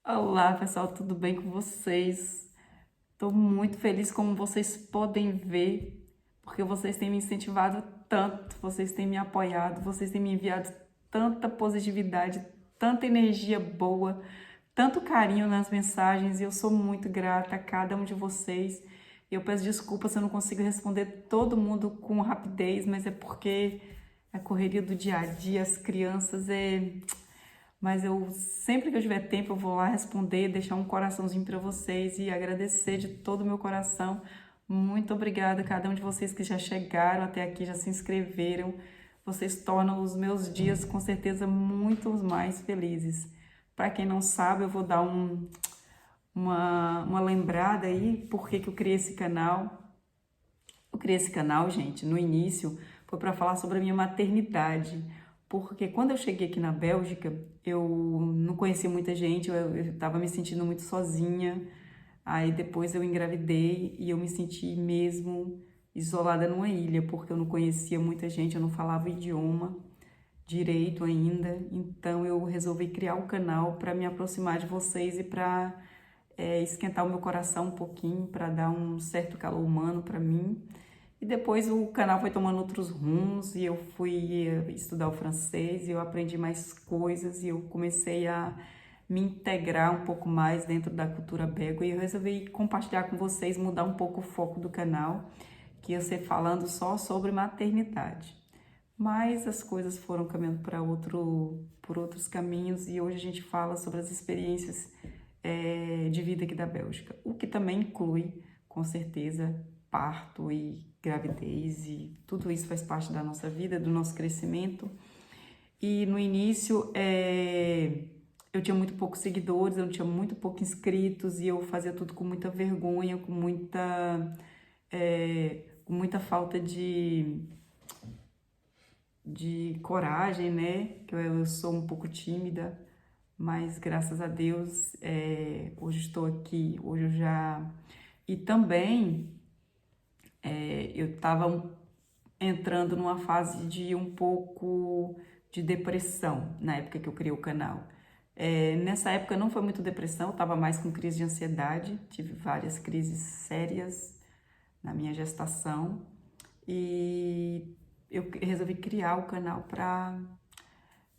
Olá, pessoal, tudo bem com vocês? Estou muito feliz, como vocês podem ver, porque vocês têm me incentivado tanto, vocês têm me apoiado, vocês têm me enviado tanta positividade, tanta energia boa, tanto carinho nas mensagens, e eu sou muito grata a cada um de vocês. Eu peço desculpas se eu não consigo responder todo mundo com rapidez, mas é porque a correria do dia a dia, as crianças, mas eu sempre que eu tiver tempo eu vou lá responder, deixar um coraçãozinho para vocês e agradecer de todo o meu coração. Muito obrigada a cada um de vocês que já chegaram até aqui, já se inscreveram. Vocês tornam os meus dias com certeza muito mais felizes. Para quem não sabe, eu vou dar uma lembrada aí por que eu criei esse canal. Eu criei esse canal, gente, no início foi para falar sobre a minha maternidade, porque quando eu cheguei aqui na Bélgica, eu não conhecia muita gente, eu estava me sentindo muito sozinha. Aí depois eu engravidei e eu me senti mesmo isolada numa ilha, porque eu não conhecia muita gente, eu não falava o idioma direito ainda. Então eu resolvi criar o canal para me aproximar de vocês e para esquentar o meu coração um pouquinho, para dar um certo calor humano para mim. E depois o canal foi tomando outros rumos e eu fui estudar o francês e eu aprendi mais coisas e eu comecei a me integrar um pouco mais dentro da cultura belga e eu resolvi compartilhar com vocês, mudar um pouco o foco do canal, que ia ser falando só sobre maternidade. Mas as coisas foram caminhando por outros caminhos e hoje a gente fala sobre as experiências de vida aqui da Bélgica, o que também inclui, com certeza, parto e gravidez e tudo isso faz parte da nossa vida, do nosso crescimento. E no início eu tinha muito poucos seguidores, eu tinha muito poucos inscritos e eu fazia tudo com muita vergonha, com muita falta de coragem, né? Que eu sou um pouco tímida, mas graças a Deus hoje estou aqui, hoje eu já. E também eu estava entrando numa fase de um pouco de depressão na época que eu criei o canal. Nessa época não foi muito depressão, eu estava mais com crise de ansiedade, tive várias crises sérias na minha gestação e eu resolvi criar o canal para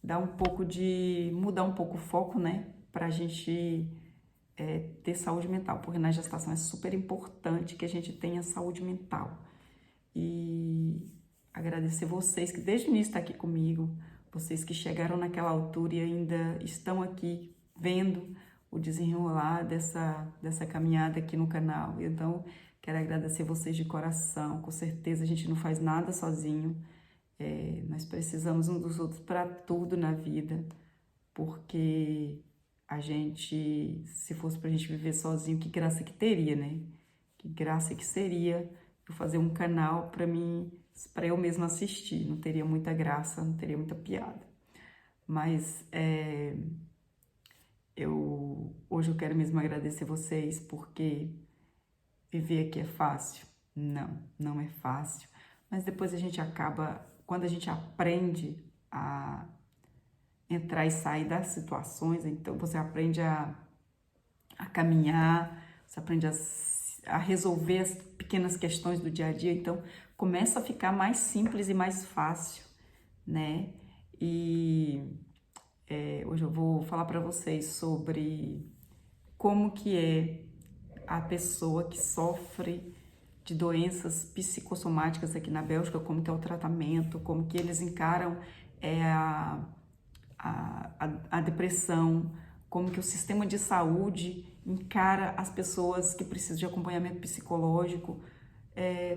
dar um pouco de mudar um pouco o foco, né? Para a gente ter saúde mental, porque na gestação é super importante que a gente tenha saúde mental. E agradecer vocês que desde o início estão aqui comigo, vocês que chegaram naquela altura e ainda estão aqui vendo o desenrolar dessa caminhada aqui no canal. Então, quero agradecer vocês de coração. Com certeza a gente não faz nada sozinho. Nós precisamos uns dos outros para tudo na vida, porque a gente, se fosse para a gente viver sozinho, que graça que teria, né? Que graça que seria eu fazer um canal para mim, para eu mesma assistir. Não teria muita graça, não teria muita piada. Mas hoje eu quero mesmo agradecer vocês, porque viver aqui é fácil? Não, não é fácil. Mas depois a gente acaba, quando a gente aprende a entrar e sair das situações, então você aprende a caminhar, você aprende a resolver as pequenas questões do dia a dia, então começa a ficar mais simples e mais fácil, né? E hoje eu vou falar para vocês sobre como que é a pessoa que sofre de doenças psicossomáticas aqui na Bélgica, como que é o tratamento, como que eles encaram a depressão, como que o sistema de saúde encara as pessoas que precisam de acompanhamento psicológico.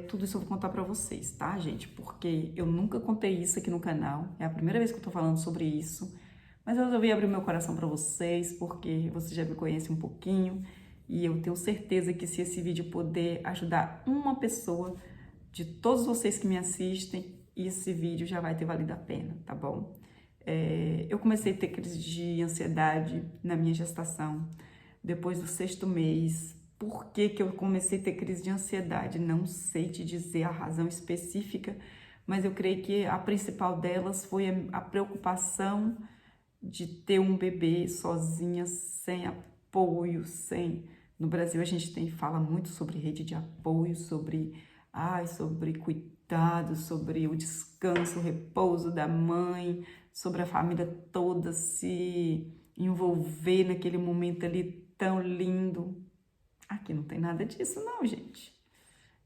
Tudo isso eu vou contar pra vocês, tá, gente? Porque eu nunca contei isso aqui no canal, é a primeira vez que eu tô falando sobre isso, mas eu resolvi abrir meu coração pra vocês, porque vocês já me conhecem um pouquinho, e eu tenho certeza que se esse vídeo puder ajudar uma pessoa de todos vocês que me assistem, esse vídeo já vai ter valido a pena, tá bom? Eu comecei a ter crise de ansiedade na minha gestação, depois do 6º mês. Por que que eu comecei a ter crise de ansiedade? Não sei te dizer a razão específica, mas eu creio que a principal delas foi a preocupação de ter um bebê sozinha, sem apoio, sem... No Brasil a gente fala muito sobre rede de apoio, sobre cuidado, sobre o descanso, o repouso da mãe, sobre a família toda se envolver naquele momento ali tão lindo. Aqui não tem nada disso não, gente.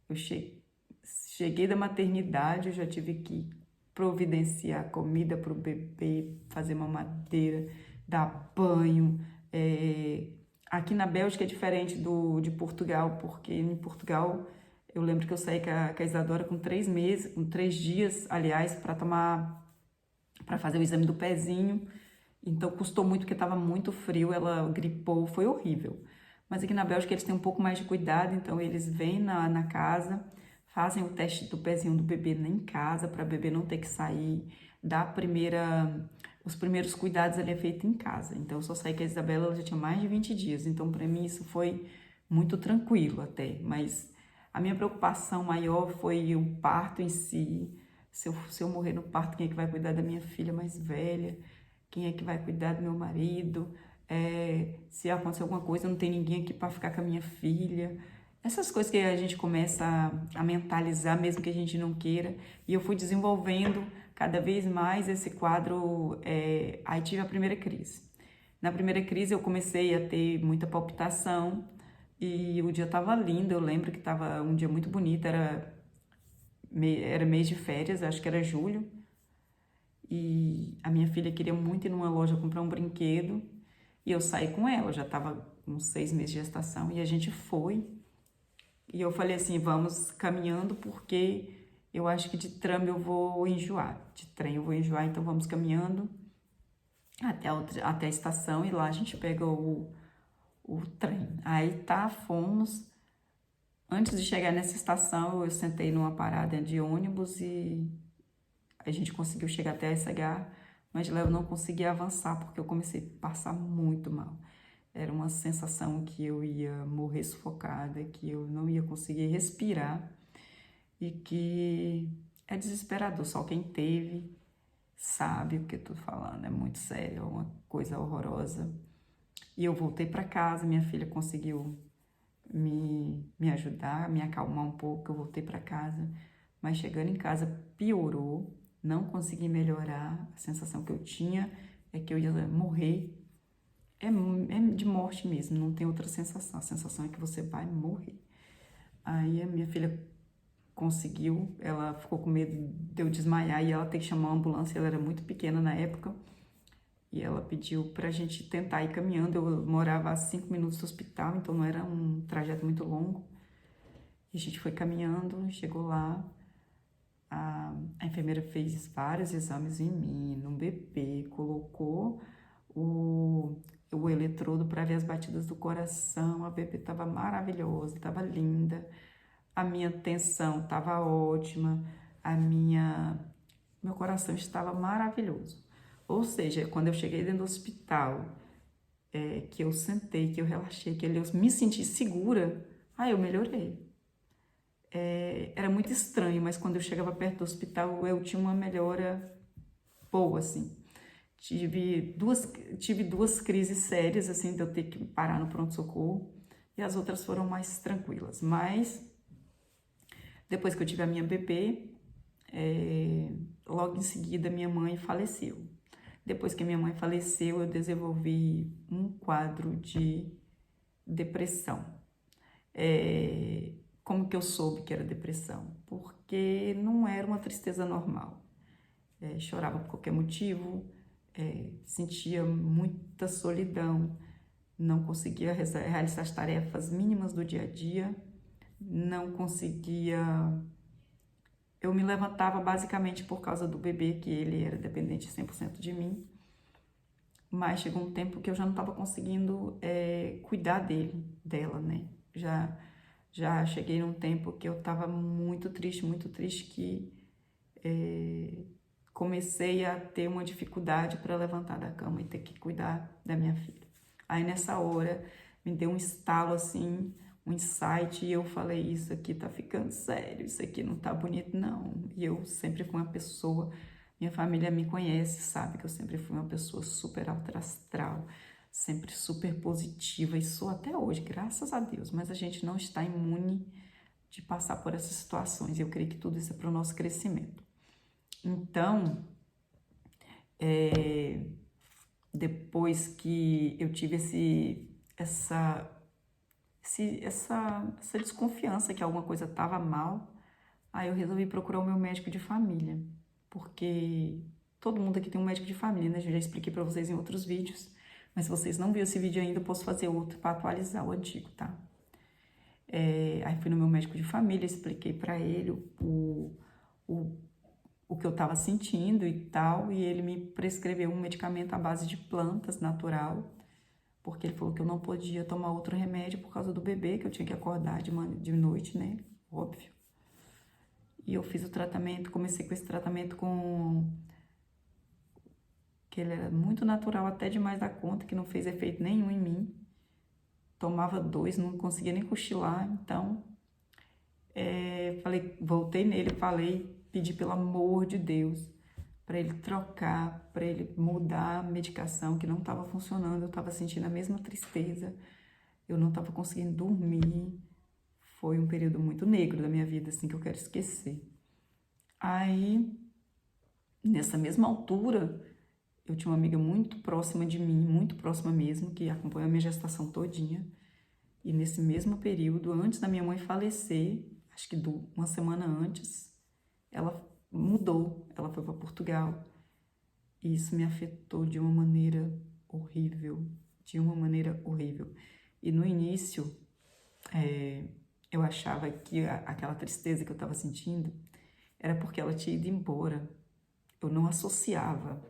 Eu cheguei da maternidade, eu já tive que providenciar comida para o bebê, fazer mamadeira, dar banho. Aqui na Bélgica é diferente de Portugal, porque em Portugal eu lembro que eu saí com a Isadora com 3 meses, com 3 dias, aliás, para fazer o exame do pezinho. Então custou muito porque estava muito frio, ela gripou, foi horrível. Mas aqui na Bélgica eles têm um pouco mais de cuidado, então eles vêm na casa, fazem o teste do pezinho do bebê em casa, para o bebê não ter que sair, os primeiros cuidados ali é feito em casa. Então eu só saí com a Isabela, ela já tinha mais de 20 dias, então para mim isso foi muito tranquilo até, mas a minha preocupação maior foi o parto em si. Se eu morrer no parto, quem é que vai cuidar da minha filha mais velha? Quem é que vai cuidar do meu marido? Se acontecer alguma coisa, não tem ninguém aqui para ficar com a minha filha. Essas coisas que a gente começa a mentalizar, mesmo que a gente não queira. E eu fui desenvolvendo cada vez mais esse quadro. Aí tive a primeira crise. Na primeira crise eu comecei a ter muita palpitação e o dia estava lindo. Eu lembro que estava um dia muito bonito, era mês de férias, acho que era julho. E a minha filha queria muito ir numa loja comprar um brinquedo e eu saí com ela, eu já estava com 6 meses de gestação e a gente foi. E eu falei assim, vamos caminhando porque eu acho que de tram eu vou enjoar, de trem eu vou enjoar, então vamos caminhando até a estação e lá a gente pega o trem. Aí fomos. Antes de chegar nessa estação, eu sentei numa parada de ônibus e a gente conseguiu chegar até a SH, mas lá eu não conseguia avançar porque eu comecei a passar muito mal. Era uma sensação que eu ia morrer sufocada, que eu não ia conseguir respirar e que é desesperador. Só quem teve sabe o que eu tô falando, é muito sério, é uma coisa horrorosa. E eu voltei para casa, minha filha conseguiu me ajudar, me acalmar um pouco, eu voltei para casa, mas chegando em casa piorou, não consegui melhorar, a sensação que eu tinha é que eu ia morrer, é de morte mesmo, não tem outra sensação, a sensação é que você vai morrer. Aí a minha filha conseguiu, ela ficou com medo de eu desmaiar e ela ter que chamar uma ambulância, ela era muito pequena na época, e ela pediu pra gente tentar ir caminhando. Eu morava a 5 minutos do hospital, então não era um trajeto muito longo. E a gente foi caminhando, chegou lá, a enfermeira fez vários exames em mim, no bebê, colocou o eletrodo para ver as batidas do coração. A bebê estava maravilhosa, estava linda, a minha tensão estava ótima, meu coração estava maravilhoso. Ou seja, quando eu cheguei dentro do hospital, que eu sentei, que eu relaxei, que eu me senti segura, aí eu melhorei. Era muito estranho, mas quando eu chegava perto do hospital, eu tinha uma melhora boa, assim. Tive duas crises sérias, assim, de eu ter que parar no pronto-socorro, e as outras foram mais tranquilas. Mas, depois que eu tive a minha bebê, logo em seguida minha mãe faleceu. Depois que minha mãe faleceu, eu desenvolvi um quadro de depressão. Como que eu soube que era depressão? Porque não era uma tristeza normal. Chorava por qualquer motivo, sentia muita solidão, não conseguia realizar as tarefas mínimas do dia a dia, não conseguia... Eu me levantava basicamente por causa do bebê, que ele era dependente 100% de mim, mas chegou um tempo que eu já não estava conseguindo cuidar dela, né? Já cheguei num tempo que eu estava muito triste, que comecei a ter uma dificuldade para levantar da cama e ter que cuidar da minha filha. Aí nessa hora me deu um estalo assim, um insight, e eu falei, isso aqui tá ficando sério, isso aqui não tá bonito não. E eu sempre fui uma pessoa, minha família me conhece, sabe que eu sempre fui uma pessoa super alta astral, sempre super positiva e sou até hoje, graças a Deus, mas a gente não está imune de passar por essas situações. Eu creio que tudo isso é para o nosso crescimento. Então, depois que eu tive essa desconfiança que alguma coisa estava mal, aí eu resolvi procurar o meu médico de família, porque todo mundo aqui tem um médico de família, né? Eu já expliquei para vocês em outros vídeos, mas se vocês não viram esse vídeo ainda, eu posso fazer outro para atualizar o antigo, tá? Aí fui no meu médico de família, expliquei para ele o que eu estava sentindo e tal, e ele me prescreveu um medicamento à base de plantas, natural, porque ele falou que eu não podia tomar outro remédio por causa do bebê, que eu tinha que acordar de noite, né? Óbvio. E eu fiz o tratamento, comecei com esse tratamento que ele era muito natural, até demais da conta, que não fez efeito nenhum em mim. Tomava 2, não conseguia nem cochilar, então voltei nele, pedi pelo amor de Deus para ele trocar, para ele mudar a medicação que não estava funcionando, eu estava sentindo a mesma tristeza, eu não estava conseguindo dormir, foi um período muito negro da minha vida, assim, que eu quero esquecer. Aí, nessa mesma altura, eu tinha uma amiga muito próxima de mim, muito próxima mesmo, que acompanhou a minha gestação todinha, e nesse mesmo período, antes da minha mãe falecer, acho que uma semana antes, ela mudou, ela foi para Portugal. E isso me afetou de uma maneira horrível, de uma maneira horrível. E no início, eu achava que aquela tristeza que eu estava sentindo era porque ela tinha ido embora. Eu não associava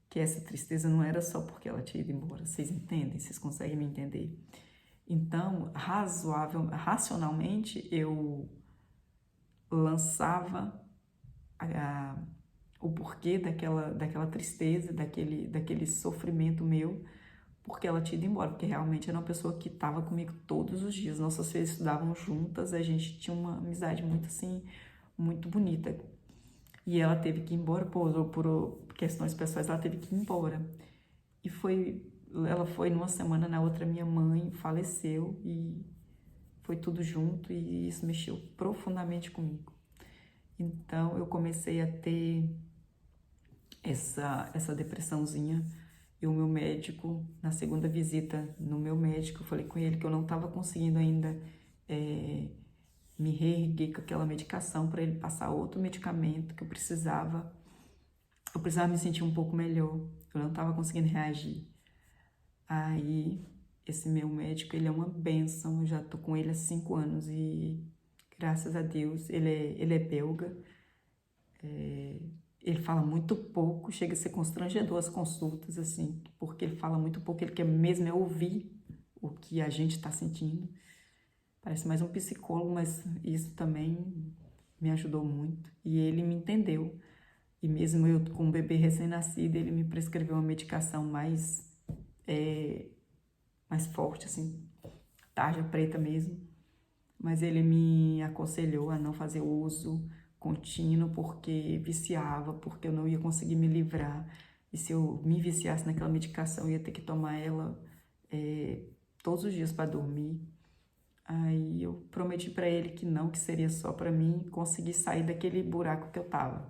que essa tristeza não era só porque ela tinha ido embora. Vocês entendem? Vocês conseguem me entender? Então, racionalmente, eu lançava o porquê daquela tristeza, daquele sofrimento meu, porque ela tinha ido embora, porque realmente era uma pessoa que estava comigo todos os dias. Nossas filhas estudavam juntas, a gente tinha uma amizade muito assim, muito bonita. E ela teve que ir embora por questões pessoais, ela teve que ir embora. E ela foi numa semana, na outra minha mãe faleceu e foi tudo junto e isso mexeu profundamente comigo. Então eu comecei a ter essa depressãozinha. E o meu médico, na segunda visita no meu médico, eu falei com ele que eu não estava conseguindo ainda me reerguer com aquela medicação para ele passar outro medicamento que eu precisava me sentir um pouco melhor, eu não estava conseguindo reagir. Aí, esse meu médico, ele é uma bênção, eu já tô com ele há 5 anos e graças a Deus, ele é belga, ele fala muito pouco, chega a ser constrangedor as consultas, assim, porque ele fala muito pouco, ele quer mesmo é ouvir o que a gente está sentindo. Parece mais um psicólogo, mas isso também me ajudou muito. E ele me entendeu. E mesmo eu com um bebê recém-nascido, ele me prescreveu uma medicação mais forte, assim, tarja preta mesmo. Mas ele me aconselhou a não fazer uso contínuo porque viciava, porque eu não ia conseguir me livrar. E se eu me viciasse naquela medicação, eu ia ter que tomar ela todos os dias para dormir. Aí eu prometi para ele que não, que seria só para mim conseguir sair daquele buraco que eu tava.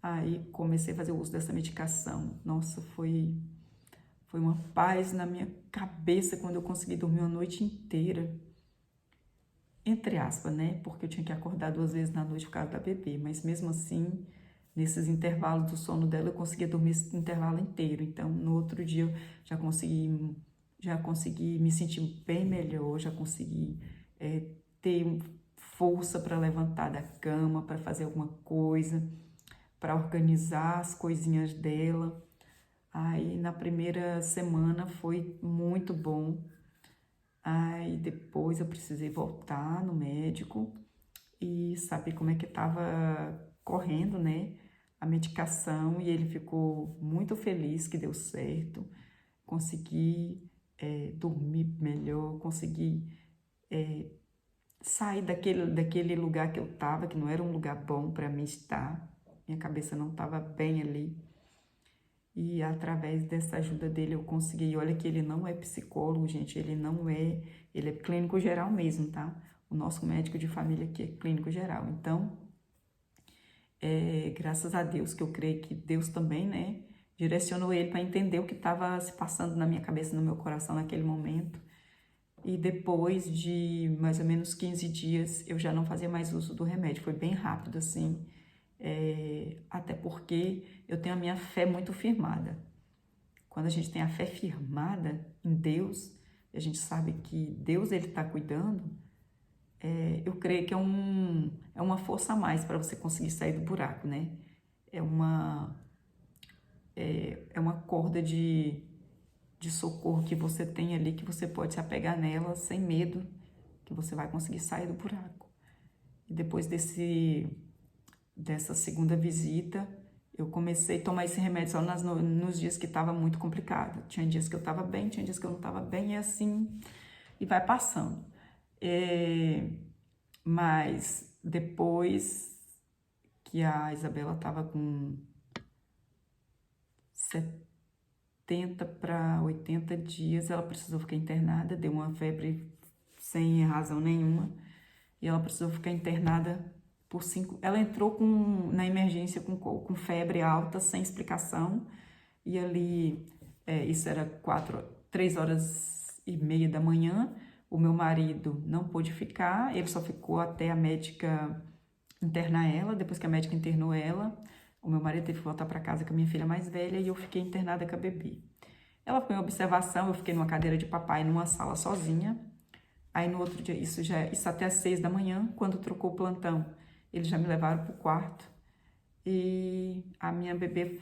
Aí comecei a fazer uso dessa medicação. Nossa, foi uma paz na minha cabeça quando eu consegui dormir uma noite inteira. Entre aspas, né? Porque eu tinha que acordar 2 vezes na noite por causa da bebê. Mas mesmo assim, nesses intervalos do sono dela, eu conseguia dormir esse intervalo inteiro. Então, no outro dia, eu já consegui me sentir bem melhor, já consegui ter força para levantar da cama, para fazer alguma coisa, para organizar as coisinhas dela. Aí na primeira semana foi muito bom. Aí depois eu precisei voltar no médico e saber como é que estava correndo, né, a medicação, e ele ficou muito feliz que deu certo. Consegui dormir melhor, consegui sair daquele lugar que eu estava, que não era um lugar bom para mim estar. Minha cabeça não estava bem ali. e através dessa ajuda dele eu consegui. Olha que ele não é psicólogo, gente, ele é clínico geral mesmo, tá? O nosso médico de família aqui é clínico geral. Então, graças a Deus, que eu creio que Deus também, né, direcionou ele para entender o que estava se passando na minha cabeça, no meu coração naquele momento. E depois de mais ou menos 15 dias, eu já não fazia mais uso do remédio. Foi bem rápido, assim, até porque eu tenho a minha fé muito firmada. Quando a gente tem a fé firmada em Deus, a gente sabe que Deus ele está cuidando, eu creio que é uma força a mais para você conseguir sair do buraco, né? É uma, é uma corda de socorro que você tem ali, que você pode se apegar nela sem medo, que você vai conseguir sair do buraco. E depois dessa segunda visita, eu comecei a tomar esse remédio só nos dias que estava muito complicado. Tinha dias que eu estava bem, tinha dias que eu não estava bem, e assim, e vai passando. Mas depois que a Isabela estava com 70 para 80 dias, ela precisou ficar internada, deu uma febre sem razão nenhuma, e ela precisou ficar internada por 5... Ela entrou na emergência com febre alta, sem explicação, e ali, isso era 3h30 da manhã, o meu marido não pôde ficar, ele só ficou até a médica internar ela. Depois que a médica internou ela, o meu marido teve que voltar para casa com a minha filha mais velha e eu fiquei internada com a bebê. Ela foi em observação, eu fiquei numa cadeira de papai numa sala sozinha. Aí no outro dia, isso até às 6 da manhã, quando trocou o plantão, eles já me levaram para o quarto e a minha bebê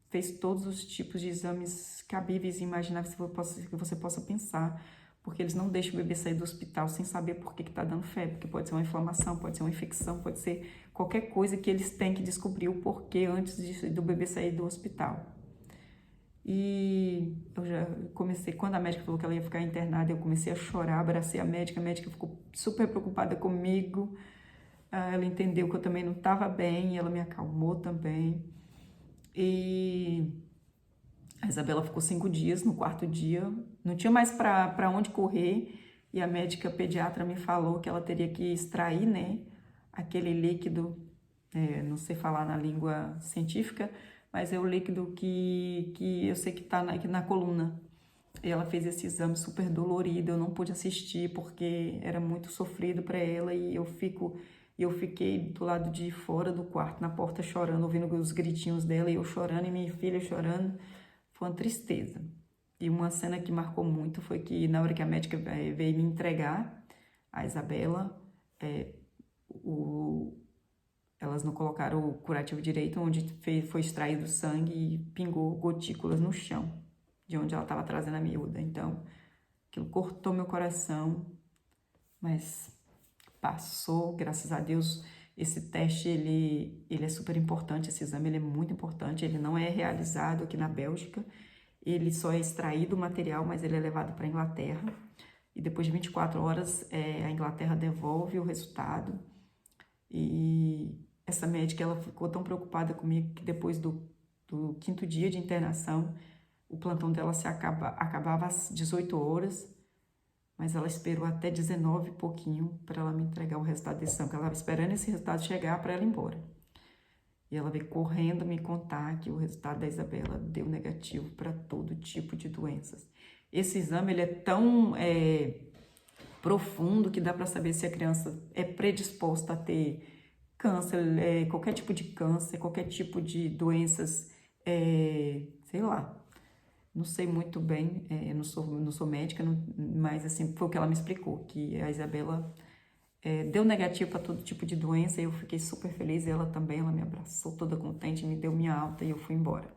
fez todos os tipos de exames cabíveis e imagináveis que você possa pensar, porque eles não deixam o bebê sair do hospital sem saber por que está dando febre, porque pode ser uma inflamação, pode ser uma infecção, pode ser qualquer coisa que eles têm que descobrir o porquê antes do bebê sair do hospital. E eu já comecei, quando a médica falou que ela ia ficar internada, eu comecei a chorar, abracei a médica ficou super preocupada comigo, ela entendeu que eu também não estava bem, ela me acalmou também. E a Isabela ficou 5 dias, no quarto dia, não tinha mais para onde correr, e a médica pediatra me falou que ela teria que extrair, né, aquele líquido, não sei falar na língua científica, mas é o líquido que eu sei que está na coluna. E ela fez esse exame super dolorido, eu não pude assistir porque era muito sofrido para ela, e eu fiquei do lado de fora do quarto, na porta, chorando, ouvindo os gritinhos dela, e eu chorando, e minha filha chorando. Foi uma tristeza. E uma cena que marcou muito foi que na hora que a médica veio me entregar a Isabela, elas não colocaram o curativo direito, onde foi extraído sangue e pingou gotículas no chão, de onde ela estava trazendo a miúda. Então, aquilo cortou meu coração, mas passou, graças a Deus. Esse teste, ele é super importante, esse exame ele é muito importante, ele não é realizado aqui na Bélgica, ele só é extraído o material, mas ele é levado para a Inglaterra, e depois de 24 horas a Inglaterra devolve o resultado. E essa médica, ela ficou tão preocupada comigo que depois do 5º dia de internação, o plantão dela acabava às 18 horas, mas ela esperou até 19 e pouquinho para ela me entregar o resultado desse exame, porque ela estava esperando esse resultado chegar para ela ir embora. E ela veio correndo me contar que o resultado da Isabela deu negativo para todo tipo de doenças. Esse exame, ele é tão profundo que dá para saber se a criança é predisposta a ter câncer, qualquer tipo de câncer, qualquer tipo de doenças, sei lá. Não sei muito bem, eu não sou médica, mas assim, foi o que ela me explicou, que a Isabela deu negativo para todo tipo de doença, e eu fiquei super feliz, e ela também, ela me abraçou toda contente, me deu minha alta e eu fui embora.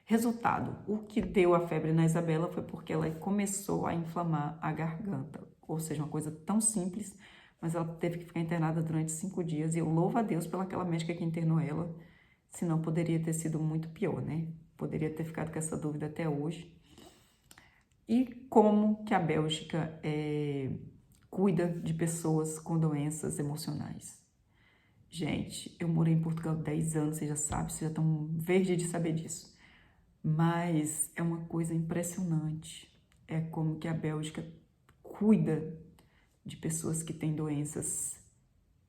Resultado, o que deu a febre na Isabela foi porque ela começou a inflamar a garganta, ou seja, uma coisa tão simples, mas ela teve que ficar internada durante 5 dias, e eu louvo a Deus pelaquela médica que internou ela, senão poderia ter sido muito pior, né? Poderia ter ficado com essa dúvida até hoje. E como que a Bélgica cuida de pessoas com doenças emocionais? Gente, eu morei em Portugal 10 anos, vocês já sabem, vocês já estão verde de saber disso. Mas é uma coisa impressionante. É como que a Bélgica cuida de pessoas que têm doenças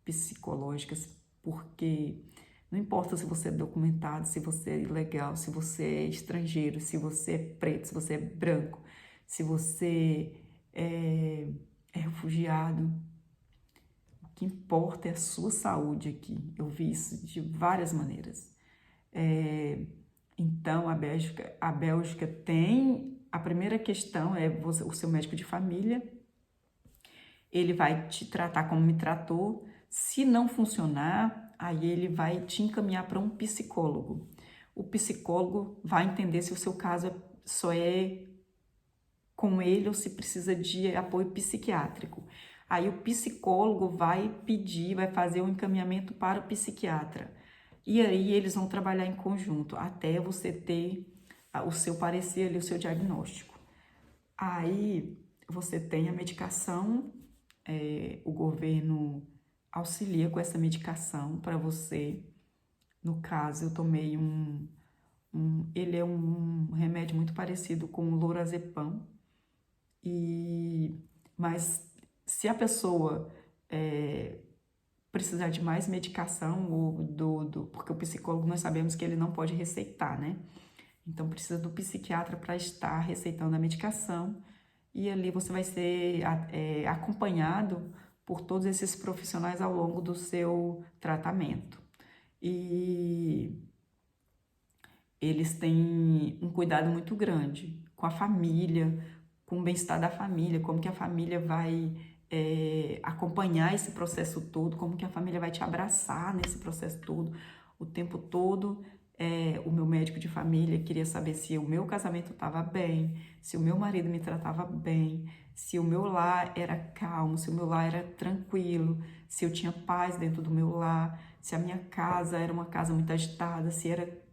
psicológicas, porque não importa se você é documentado, se você é ilegal, se você é estrangeiro, se você é preto, se você é branco, se você é refugiado, o que importa é a sua saúde aqui. Eu vi isso de várias maneiras. Então, a Bélgica tem... A primeira questão é o seu médico de família. Ele vai te tratar como me tratou. Se não funcionar, aí ele vai te encaminhar para um psicólogo. O psicólogo vai entender se o seu caso só é com ele ou se precisa de apoio psiquiátrico. Aí o psicólogo vai pedir, vai fazer o encaminhamento para o psiquiatra. E aí eles vão trabalhar em conjunto até você ter o seu parecer ali, o seu diagnóstico. Aí você tem a medicação, o governo auxilia com essa medicação para você. No caso, eu tomei ele é um remédio muito parecido com o lorazepam, mas se a pessoa precisar de mais medicação, porque o psicólogo nós sabemos que ele não pode receitar, né? Então precisa do psiquiatra para estar receitando a medicação, e ali você vai ser acompanhado por todos esses profissionais ao longo do seu tratamento. E eles têm um cuidado muito grande com a família, com o bem-estar da família, como que a família vai acompanhar esse processo todo, como que a família vai te abraçar nesse processo todo, o tempo todo. O meu médico de família queria saber se o meu casamento estava bem, se o meu marido me tratava bem, se o meu lar era calmo, se o meu lar era tranquilo, se eu tinha paz dentro do meu lar, se a minha casa era uma casa muito agitada, se era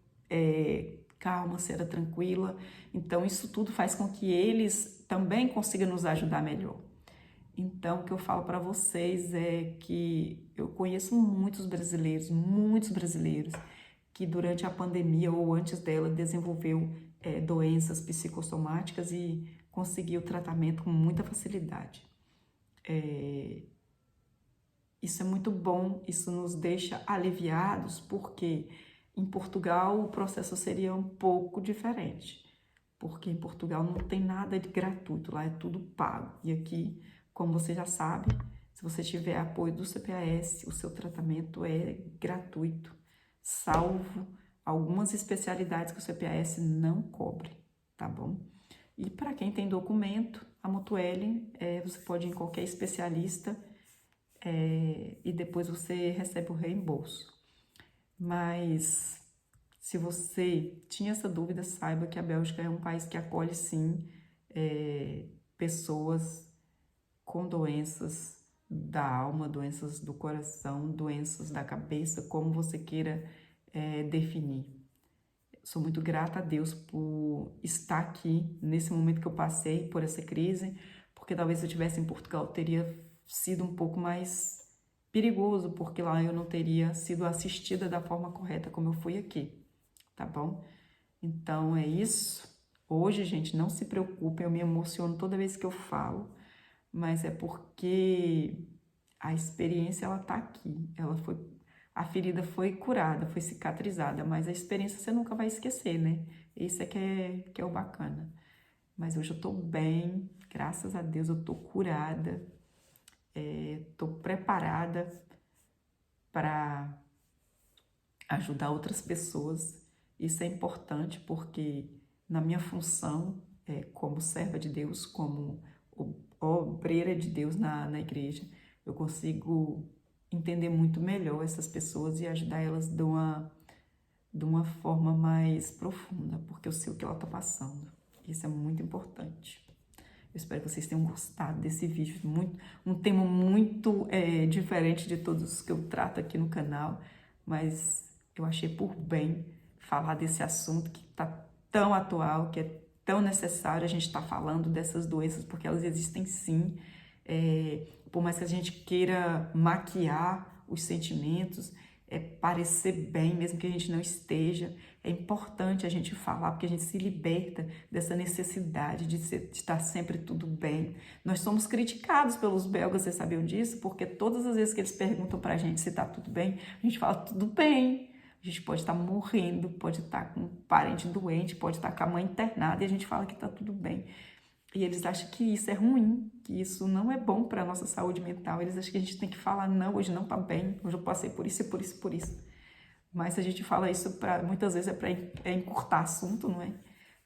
calma, se era tranquila. Então, isso tudo faz com que eles também consigam nos ajudar melhor. Então, o que eu falo para vocês é que eu conheço muitos brasileiros, que durante a pandemia ou antes dela desenvolveu doenças psicossomáticas e conseguiu tratamento com muita facilidade. Isso é muito bom, isso nos deixa aliviados, porque em Portugal o processo seria um pouco diferente, porque em Portugal não tem nada de gratuito, lá é tudo pago. E aqui, como você já sabe, se você tiver apoio do CPAS, o seu tratamento é gratuito, salvo algumas especialidades que o CPAS não cobre, tá bom? E para quem tem documento, a Mutuelle, você pode ir em qualquer especialista e depois você recebe o reembolso. Mas se você tinha essa dúvida, saiba que a Bélgica é um país que acolhe sim pessoas com doenças da alma, doenças do coração, doenças da cabeça, como você queira definir. Sou muito grata a Deus por estar aqui nesse momento que eu passei por essa crise, porque talvez se eu estivesse em Portugal teria sido um pouco mais perigoso, porque lá eu não teria sido assistida da forma correta como eu fui aqui, tá bom? Então é isso. Hoje, gente, não se preocupem, eu me emociono toda vez que eu falo, mas é porque a experiência ela tá aqui, a ferida foi curada, foi cicatrizada, mas a experiência você nunca vai esquecer, né? Isso é que é o bacana. Mas hoje eu tô bem, graças a Deus eu tô curada, tô preparada para ajudar outras pessoas. Isso é importante porque na minha função como serva de Deus, como obreira de Deus na igreja, eu consigo entender muito melhor essas pessoas e ajudar elas de uma forma mais profunda, porque eu sei o que ela está passando. Isso é muito importante. Eu espero que vocês tenham gostado desse vídeo, um tema muito diferente de todos os que eu trato aqui no canal, mas eu achei por bem falar desse assunto que está tão atual, que é tão necessário a gente estar falando dessas doenças, porque elas existem sim. Por mais que a gente queira maquiar os sentimentos, parecer bem, mesmo que a gente não esteja. É importante a gente falar, porque a gente se liberta dessa necessidade de estar sempre tudo bem. Nós somos criticados pelos belgas, vocês sabiam disso? Porque todas as vezes que eles perguntam pra gente se tá tudo bem, a gente fala tudo bem. A gente pode estar morrendo, pode estar com um parente doente, pode estar com a mãe internada e a gente fala que tá tudo bem. E eles acham que isso é ruim, que isso não é bom para a nossa saúde mental. Eles acham que a gente tem que falar, não, hoje não tá bem, hoje eu passei por isso e por isso e por isso. Mas a gente fala isso muitas vezes para encurtar assunto, não é?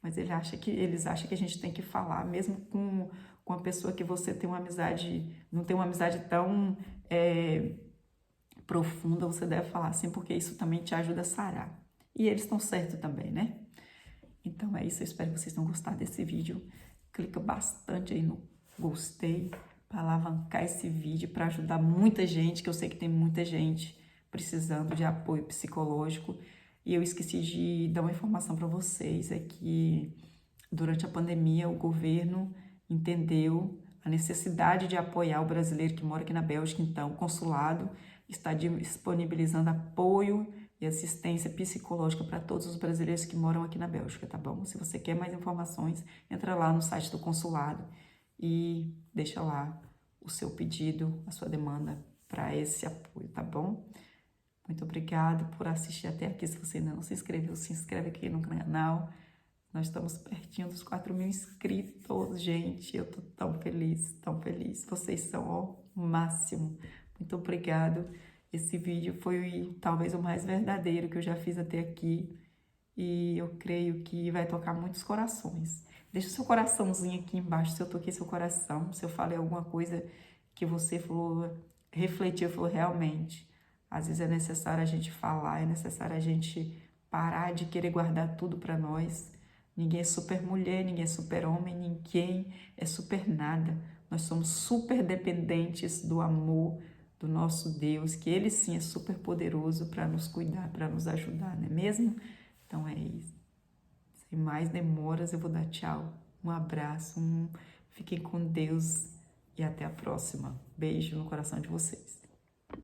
Mas eles acham que a gente tem que falar, mesmo com uma pessoa que você tem uma amizade, não tem uma amizade tão profunda, você deve falar assim, porque isso também te ajuda a sarar. E eles estão certos também, né? Então é isso, eu espero que vocês tenham gostado desse vídeo. Clica bastante aí no gostei para alavancar esse vídeo, para ajudar muita gente, que eu sei que tem muita gente precisando de apoio psicológico. E eu esqueci de dar uma informação para vocês, é que durante a pandemia o governo entendeu a necessidade de apoiar o brasileiro que mora aqui na Bélgica. Então o consulado está disponibilizando apoio e assistência psicológica para todos os brasileiros que moram aqui na Bélgica, tá bom? Se você quer mais informações, entra lá no site do consulado e deixa lá o seu pedido, a sua demanda para esse apoio, tá bom? Muito obrigada por assistir até aqui. Se você ainda não se inscreveu, se inscreve aqui no canal. Nós estamos pertinho dos 4.000 inscritos, gente. Eu tô tão feliz, tão feliz. Vocês são o máximo. Muito obrigado. Esse vídeo foi talvez o mais verdadeiro que eu já fiz até aqui. E eu creio que vai tocar muitos corações. Deixa o seu coraçãozinho aqui embaixo se eu toquei seu coração, se eu falei alguma coisa que você falou, refletiu, falou realmente. Às vezes é necessário a gente falar, é necessário a gente parar de querer guardar tudo para nós. Ninguém é super mulher, ninguém é super homem, ninguém é super nada. Nós somos super dependentes do amor do nosso Deus, que Ele sim é super poderoso para nos cuidar, para nos ajudar, não é mesmo? Então é isso. Sem mais demoras, eu vou dar tchau. Um abraço, fiquem com Deus e até a próxima. Beijo no coração de vocês.